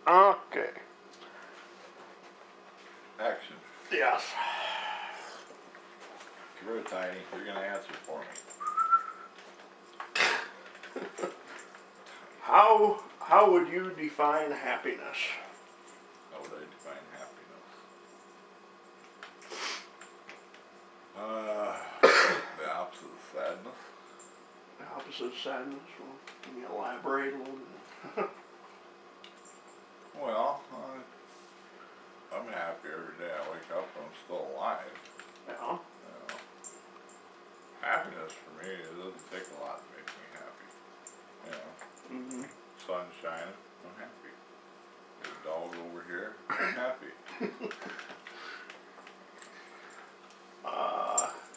Okay. Action. Yes. Come here, Tiny. You're gonna answer for me. How would you define happiness? How would I define happiness? The opposite of sadness. The opposite of sadness. Well, can you elaborate a little bit? Well, I'm happy every day I wake up and I'm still alive. Yeah. You know. Happiness for me, it doesn't take a lot to make me happy. You know, Mm-hmm. sun shining, I'm happy. There's a dog over here, I'm happy.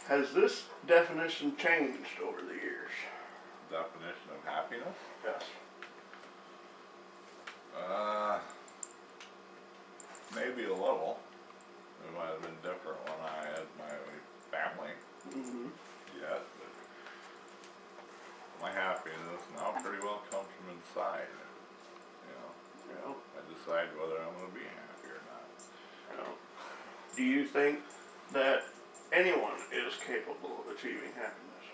Has this definition changed over the years? Definition of happiness? Yes. Maybe a little. It might have been different when I had my family Mm-hmm. yet, but my happiness now pretty well comes from inside. You know, Yeah. I decide whether I'm going to be happy or not. Yeah. Do you think that anyone is capable of achieving happiness?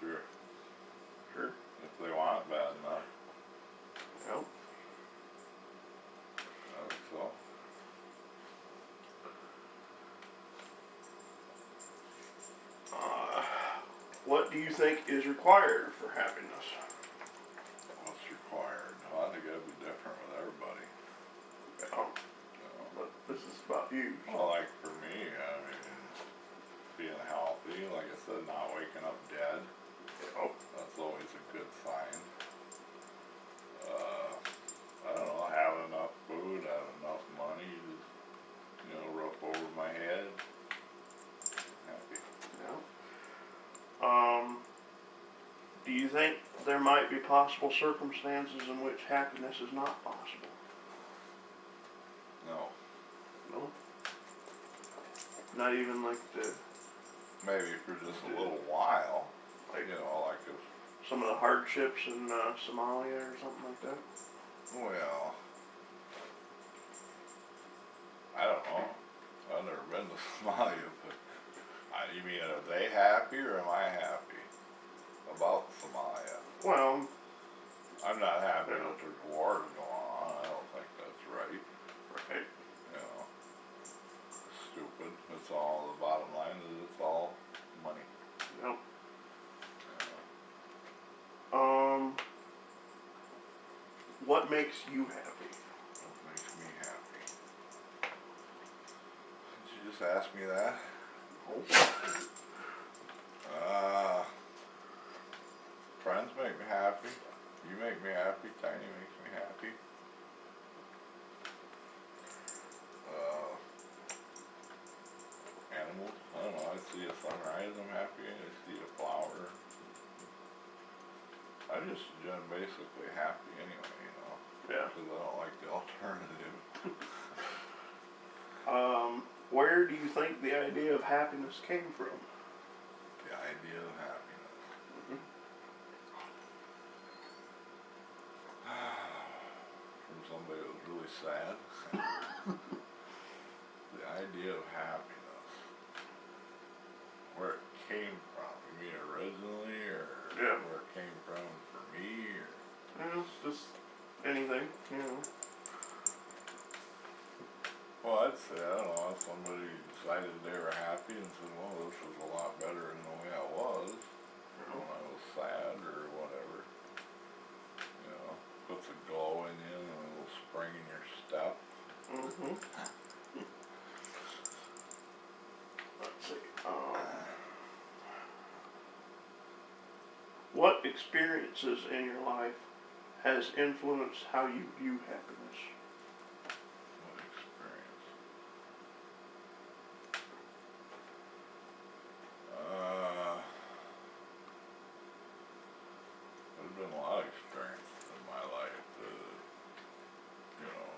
Sure. Sure. If they want it bad enough, Yeah. I think so. What do you think is required for happiness? What's required? Well, I think it'd be different with everybody. Yeah. You know. But this is about you. Well, like for me, I mean, being healthy, like I said, not waking up dead, Yeah. that's always a good sign. I don't know, have enough food, have enough money, just, you know, roof over my head, happy. Yeah. Do you think there might be possible circumstances in which happiness is not possible? No, No. Not even like maybe for just a little while, like you know, like if, some of the hardships in Somalia or something like that. well, I don't know, I've never been to Somalia, but you mean, are they happy or am I happy about Somalia? Well, I'm not happy Yeah. that there's wars going on. I don't think that's right. right. You know, it's stupid. It's all, the bottom line is it's all money. No. You know, What makes you happy? what makes me happy? Did you just ask me that? Friends make me happy. You make me happy. Tiny makes me happy. Animals. I don't know. I see a sunrise, I'm happy. I see a flower. I'm just basically happy anyway, you know. Yeah. Because I don't like the alternative. Where do you think the idea of happiness came from? The idea of happiness. Mm-hmm. From somebody that was really sad. The idea of happiness. Where it came from. You mean originally, or Yeah. where it came from for me, or? Yeah, just anything, you know. Well, I'd say, I don't know, if somebody decided they were happy and said, well, this is a lot better than the way I was when I was sad or whatever. You know, puts a glow in you and a little spring in your step. Mm-hmm. Let's see. What experiences in your life has influenced how you view happiness? What experience? There's been a lot of experiences in my life that, you know,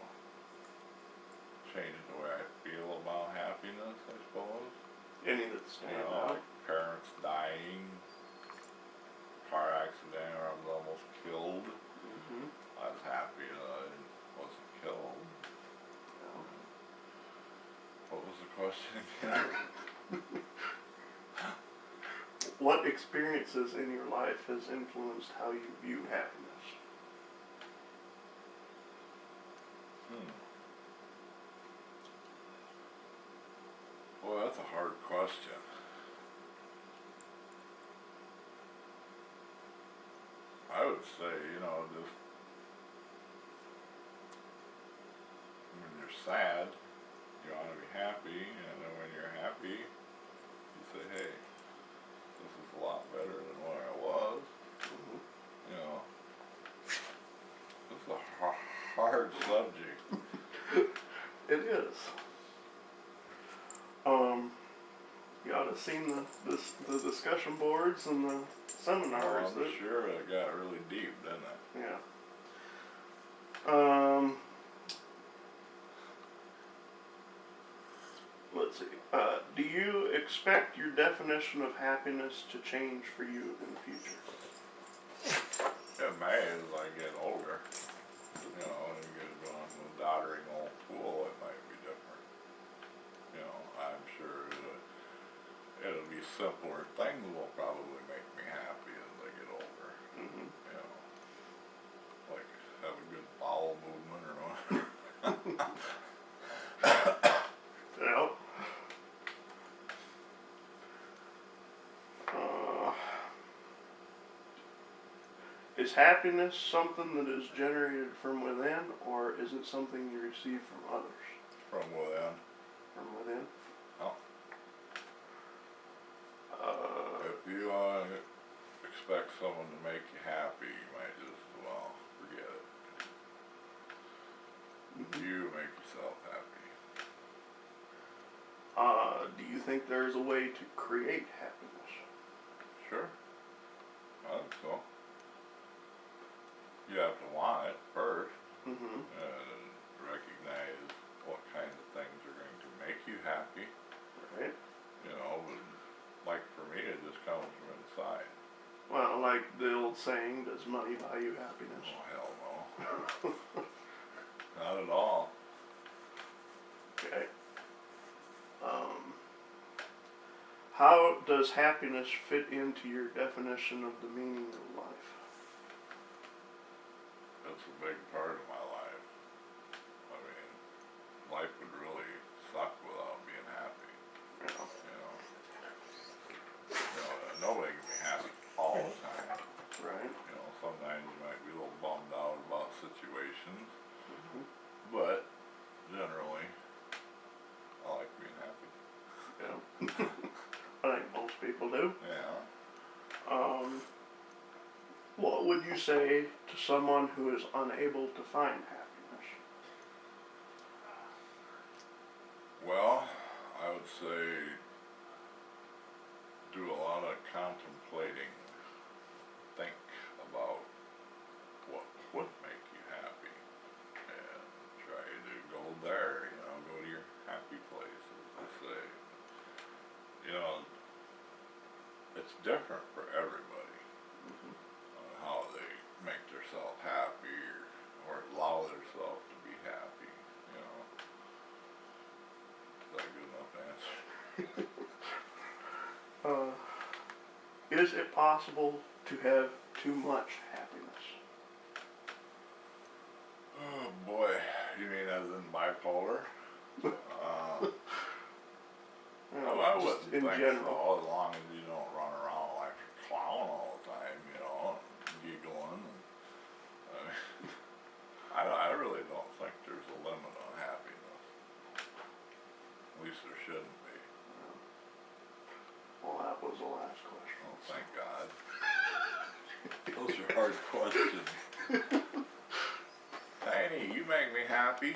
changed the way I feel about happiness, I suppose. Any that You stand know, out? like parents dying, car accident where I was almost killed. Mm-hmm. I was happy that I wasn't killed. question again? What experiences in your life has influenced how you view happiness? Well, that's a hard question. I would say, just when you're sad, you want to be happy, and then when you're happy, you say, hey, this is a lot better than what I was. Mhm. You know, this is a hard subject. It is. You ought to have seen the discussion boards and the seminars. I'm sure it got really deep, didn't it? Yeah. Let's see. Do you expect your definition of happiness to change for you in the future? It may as I get older. And get going to a doddering old fool, it might be different. I'm sure it'll be simpler things will probably make me happy as I get older. Mm-hmm. Like have a good bowel movement or what. Yeah. Is happiness something that is generated from within, or is it something you receive from others? From within. From within? Oh. If you expect someone to make you happy, you might just, forget it. Mm-hmm. You make yourself happy. Do you think there's a way to create happiness? Sure. I think so. You have to want it first, Mm-hmm. and recognize what kind of things are going to make you happy. Right. But like for me, it just comes from inside. Well, like the old saying, does money buy you happiness? Oh, hell no. Not at all. Okay. How does happiness fit into your definition of the meaning of life? That's a big part of my life. I mean, life would really suck without being happy. Nobody can be happy all the time. Right. Sometimes you might be a little bummed out about situations, Mm-hmm. but generally, I like being happy. Yeah. I think most people do. Yeah. What would you say to someone who is unable to find happiness? Well, I would say do a lot of contemplating. Think about what would make you happy and try to go there, go to your happy place, as they say. It's different for everybody Mm-hmm. on how they make themselves happy or allow themselves to be happy, Is that a good enough answer? Is it possible to have too much happiness? Oh boy, you mean as in bipolar? I Just wouldn't in think general. so, as long as you don't run around like a clown all the time, giggling. I really don't think there's a limit on happiness. At least there shouldn't be. Well, that was the last question. Oh, thank God. Those are hard questions. Tiny, you make me happy.